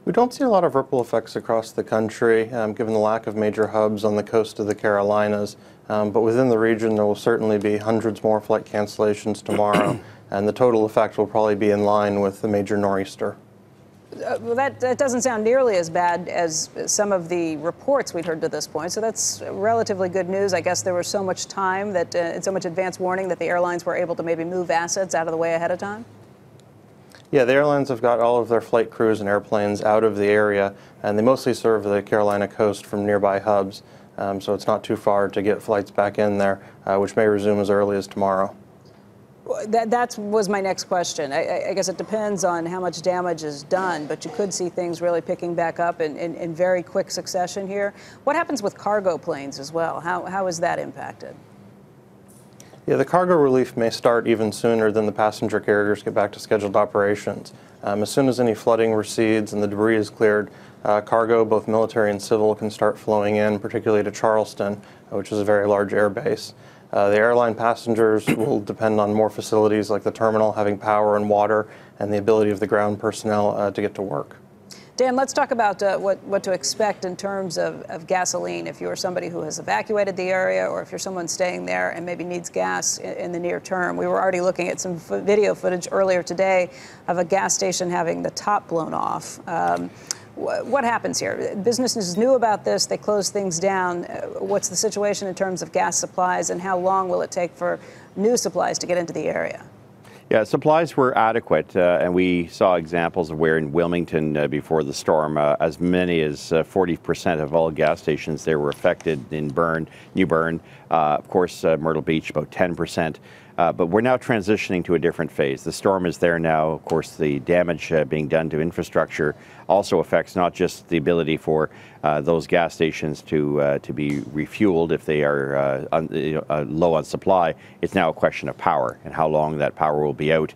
We don't see a lot of ripple effects across the country, given the lack of major hubs on the coast of the Carolinas. But within the region, there will certainly be hundreds more flight cancellations tomorrow, and the total effect will probably be in line with the major nor'easter. Well, that doesn't sound nearly as bad as some of the reports we'd heard to this point. So that's relatively good news. I guess there was so much time that, and so much advance warning that the airlines were able to maybe move assets out of the way ahead of time? Yeah, the airlines have got all of their flight crews and airplanes out of the area, and they mostly serve the Carolina coast from nearby hubs. So it's not too far to get flights back in there, which may resume as early as tomorrow. That was my next question. I guess it depends on how much damage is done, but you could see things really picking back up in very quick succession here. What happens with cargo planes as well? How is that impacted? Yeah, the cargo relief may start even sooner than the passenger carriers get back to scheduled operations. As soon as any flooding recedes and the debris is cleared, cargo, both military and civil, can start flowing in, particularly to Charleston, which is a very large air base. The airline passengers will depend on more facilities like the terminal having power and water and the ability of the ground personnel to get to work. Dan, let's talk about what to expect in terms of gasoline. If you're somebody who has evacuated the area or if you're someone staying there and maybe needs gas in the near term. We were already looking at some video footage earlier today of a gas station having the top blown off. What happens here? Businesses knew about this. They closed things down. What's the situation in terms of gas supplies, and how long will it take for new supplies to get into the area? Yeah, supplies were adequate, and we saw examples of where in Wilmington before the storm, as many as 40% of all gas stations there were affected in New Bern. Of course, Myrtle Beach, about 10%. But we're now transitioning to a different phase. The storm is there now. Of course, the damage being done to infrastructure also affects not just the ability for those gas stations to be refueled if they are low on supply. It's now a question of power and how long that power will be out.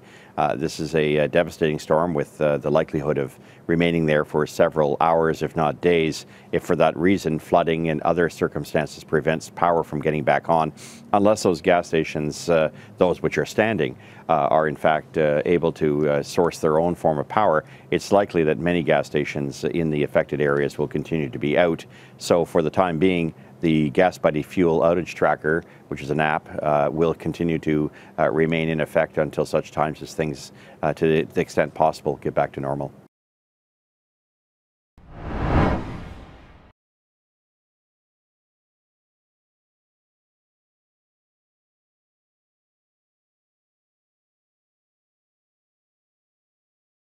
This is a devastating storm with the likelihood of remaining there for several hours, if not days, if for that reason flooding and other circumstances prevents power from getting back on, unless those gas stations, those which are standing, are in fact able to source their own form of power. It's likely that many gas stations in the affected areas will continue to be out. So for the time being, the Gas Buddy Fuel Outage Tracker, which is an app, will continue to remain in effect until such times as things, to the extent possible, get back to normal.